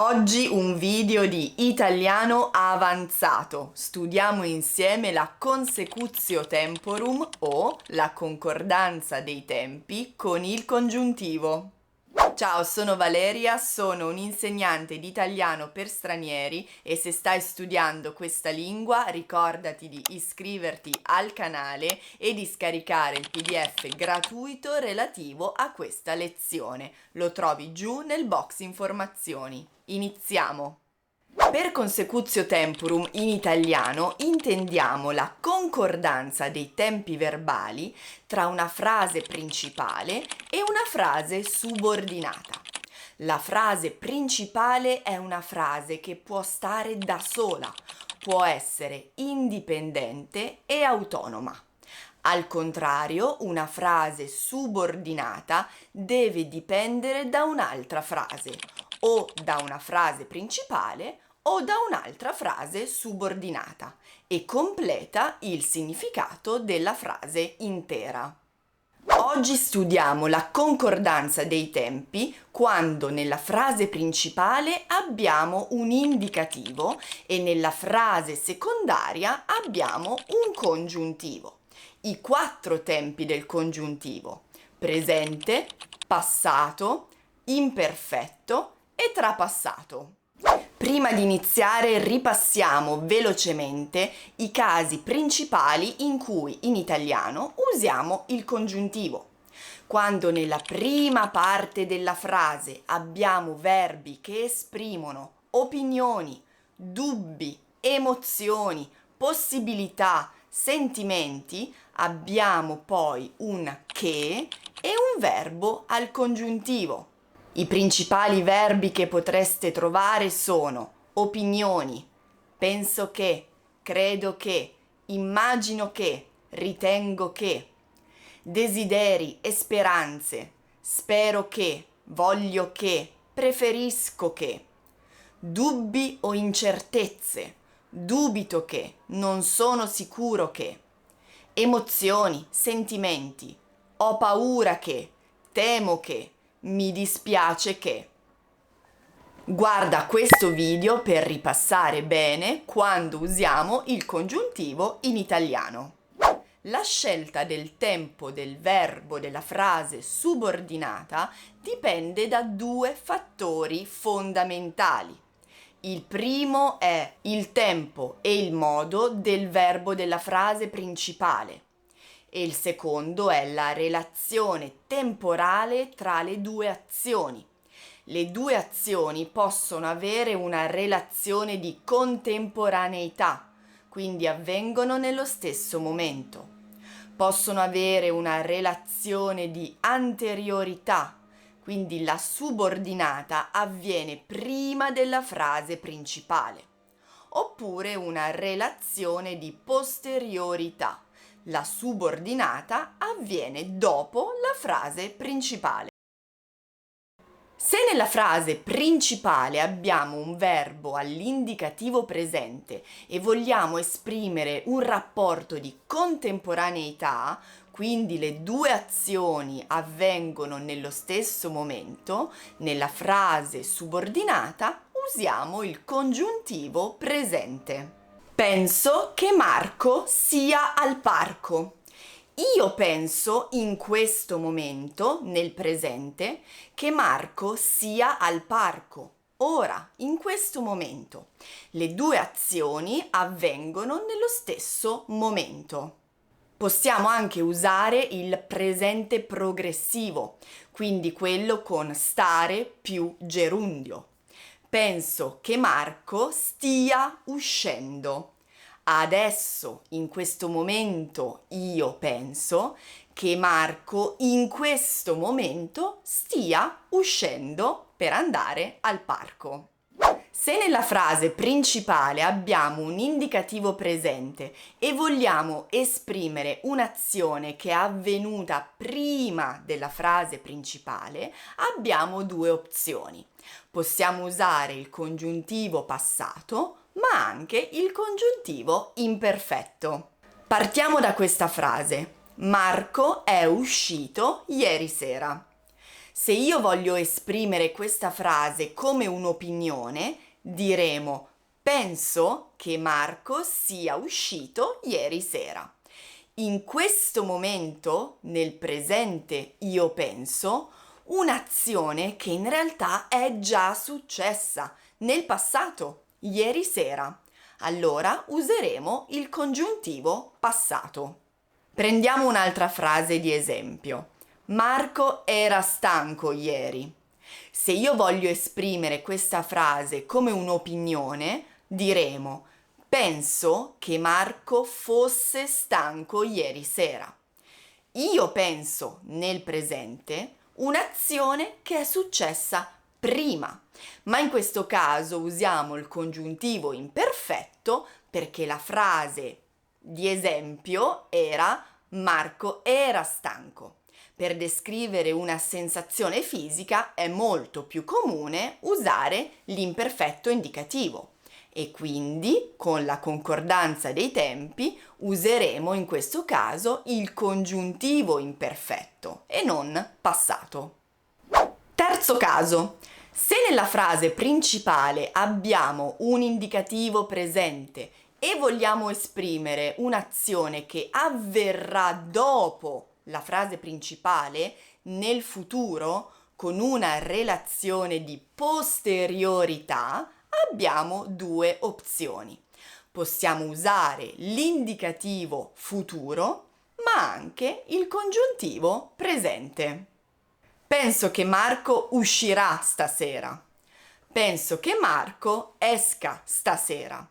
Oggi un video di italiano avanzato. Studiamo insieme la consecutio temporum o la concordanza dei tempi con il congiuntivo. Ciao, sono Valeria, sono un'insegnante di italiano per stranieri e se stai studiando questa lingua ricordati di iscriverti al canale e di scaricare il PDF gratuito relativo a questa lezione. Lo trovi giù nel box informazioni. Iniziamo! Per consecutio temporum in italiano intendiamo la concordanza dei tempi verbali tra una frase principale e una frase subordinata. La frase principale è una frase che può stare da sola, può essere indipendente e autonoma. Al contrario, una frase subordinata deve dipendere da un'altra frase, o da una frase principale o da un'altra frase subordinata e completa il significato della frase intera. Oggi studiamo la concordanza dei tempi quando nella frase principale abbiamo un indicativo e nella frase secondaria abbiamo un congiuntivo. I 4 tempi del congiuntivo: presente, passato, imperfetto e trapassato. Prima di iniziare ripassiamo velocemente i casi principali in cui in italiano usiamo il congiuntivo. Quando nella prima parte della frase abbiamo verbi che esprimono opinioni, dubbi, emozioni, possibilità, sentimenti, abbiamo poi un che e un verbo al congiuntivo. I principali verbi che potreste trovare sono opinioni, penso che, credo che, immagino che, ritengo che, desideri e speranze, spero che, voglio che, preferisco che, dubbi o incertezze, dubito che, non sono sicuro che, emozioni, sentimenti, ho paura che, temo che, mi dispiace che. Guarda questo video per ripassare bene quando usiamo il congiuntivo in italiano. La scelta del tempo del verbo della frase subordinata dipende da 2 fattori fondamentali. Il primo è il tempo e il modo del verbo della frase principale. E il secondo è la relazione temporale tra le 2 azioni. Le 2 azioni possono avere una relazione di contemporaneità, quindi avvengono nello stesso momento. Possono avere una relazione di anteriorità, quindi la subordinata avviene prima della frase principale, oppure una relazione di posteriorità. La subordinata avviene dopo la frase principale. Se nella frase principale abbiamo un verbo all'indicativo presente e vogliamo esprimere un rapporto di contemporaneità, quindi le 2 azioni avvengono nello stesso momento, nella frase subordinata usiamo il congiuntivo presente. Penso che Marco sia al parco. Io penso in questo momento, nel presente, che Marco sia al parco. Ora, in questo momento. Le 2 azioni avvengono nello stesso momento. Possiamo anche usare il presente progressivo, quindi quello con stare più gerundio. Penso che Marco stia uscendo. Adesso, in questo momento, io penso che Marco in questo momento stia uscendo per andare al parco. Se nella frase principale abbiamo un indicativo presente e vogliamo esprimere un'azione che è avvenuta prima della frase principale, abbiamo 2 opzioni. Possiamo usare il congiuntivo passato, ma anche il congiuntivo imperfetto. Partiamo da questa frase. Marco è uscito ieri sera. Se io voglio esprimere questa frase come un'opinione, diremo penso che Marco sia uscito ieri sera. In questo momento, nel presente io penso, un'azione che in realtà è già successa nel passato, ieri sera. Allora useremo il congiuntivo passato. Prendiamo un'altra frase di esempio. Marco era stanco ieri. Se io voglio esprimere questa frase come un'opinione, diremo penso che Marco fosse stanco ieri sera. Io penso nel presente un'azione che è successa prima, ma in questo caso usiamo il congiuntivo imperfetto perché la frase di esempio era Marco era stanco. Per descrivere una sensazione fisica è molto più comune usare l'imperfetto indicativo e quindi con la concordanza dei tempi useremo in questo caso il congiuntivo imperfetto e non passato. Terzo caso. Se nella frase principale abbiamo un indicativo presente e vogliamo esprimere un'azione che avverrà dopo la frase principale nel futuro con una relazione di posteriorità, abbiamo due opzioni. Possiamo usare l'indicativo futuro, ma anche il congiuntivo presente. Penso che Marco uscirà stasera. Penso che Marco esca stasera.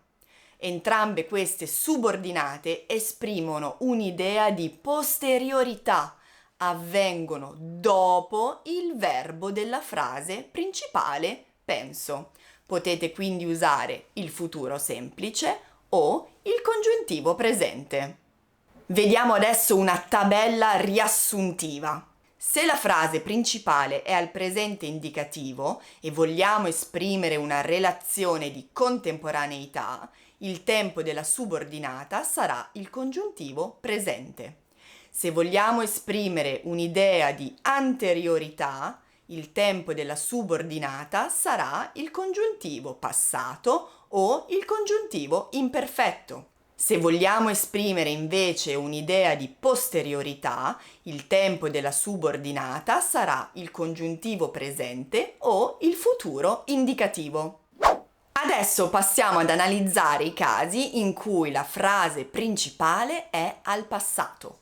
Entrambe queste subordinate esprimono un'idea di posteriorità, avvengono dopo il verbo della frase principale penso. Potete quindi usare il futuro semplice o il congiuntivo presente. Vediamo adesso una tabella riassuntiva. Se la frase principale è al presente indicativo e vogliamo esprimere una relazione di contemporaneità, il tempo della subordinata sarà il congiuntivo presente. Se vogliamo esprimere un'idea di anteriorità, il tempo della subordinata sarà il congiuntivo passato o il congiuntivo imperfetto. Se vogliamo esprimere invece un'idea di posteriorità, il tempo della subordinata sarà il congiuntivo presente o il futuro indicativo. Adesso passiamo ad analizzare i casi in cui la frase principale è al passato.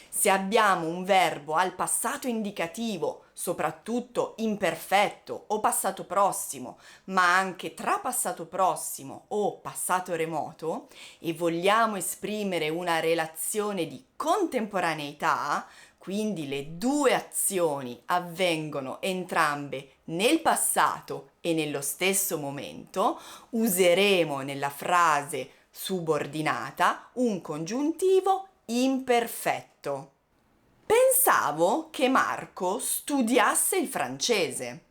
Se abbiamo un verbo al passato indicativo, soprattutto imperfetto o passato prossimo, ma anche tra passato prossimo o passato remoto, e vogliamo esprimere una relazione di contemporaneità, quindi le due azioni avvengono entrambe nel passato e nello stesso momento, useremo nella frase subordinata un congiuntivo imperfetto. Pensavo che Marco studiasse il francese.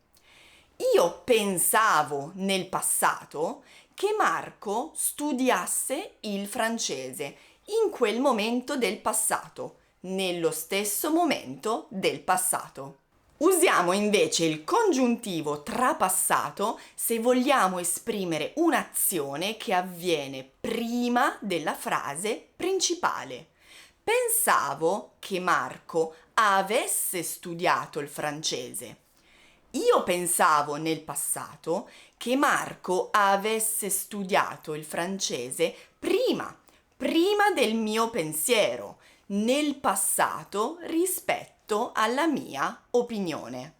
Io pensavo nel passato che Marco studiasse il francese in quel momento del passato, nello stesso momento del passato. Usiamo invece il congiuntivo trapassato se vogliamo esprimere un'azione che avviene prima della frase principale. Pensavo che Marco avesse studiato il francese. Io pensavo nel passato che Marco avesse studiato il francese prima del mio pensiero, nel passato rispetto alla mia opinione.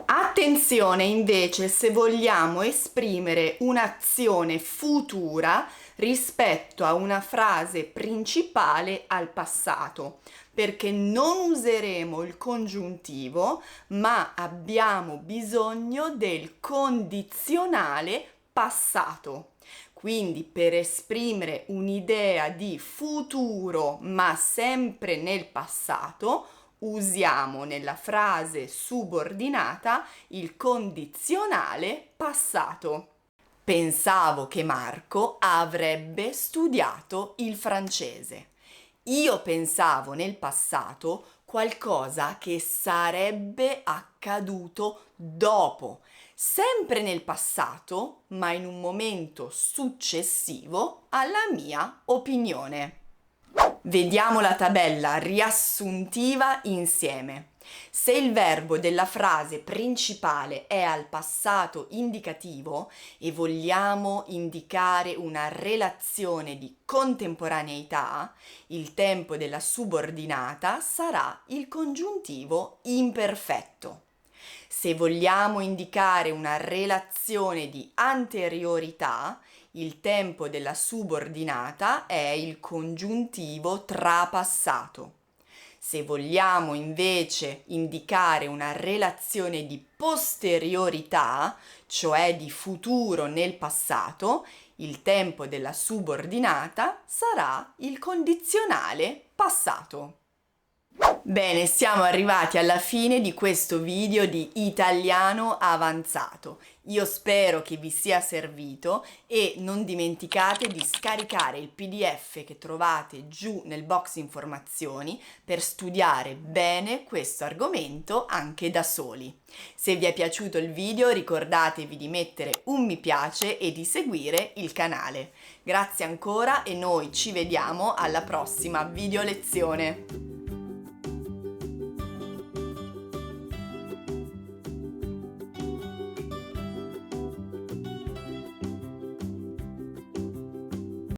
Attenzione invece se vogliamo esprimere un'azione futura rispetto a una frase principale al passato, perché non useremo il congiuntivo, ma abbiamo bisogno del condizionale passato. Quindi per esprimere un'idea di futuro, ma sempre nel passato, usiamo nella frase subordinata il condizionale passato. Pensavo che Marco avrebbe studiato il francese. Io pensavo nel passato qualcosa che sarebbe accaduto dopo, sempre nel passato, ma in un momento successivo alla mia opinione. Vediamo la tabella riassuntiva insieme. Se il verbo della frase principale è al passato indicativo e vogliamo indicare una relazione di contemporaneità, il tempo della subordinata sarà il congiuntivo imperfetto. Se vogliamo indicare una relazione di anteriorità, il tempo della subordinata è il congiuntivo trapassato. Se vogliamo invece indicare una relazione di posteriorità, cioè di futuro nel passato, il tempo della subordinata sarà il condizionale passato. Bene, siamo arrivati alla fine di questo video di italiano avanzato. Io spero che vi sia servito e non dimenticate di scaricare il PDF che trovate giù nel box informazioni per studiare bene questo argomento anche da soli. Se vi è piaciuto il video ricordatevi di mettere un mi piace e di seguire il canale. Grazie ancora e noi ci vediamo alla prossima video lezione.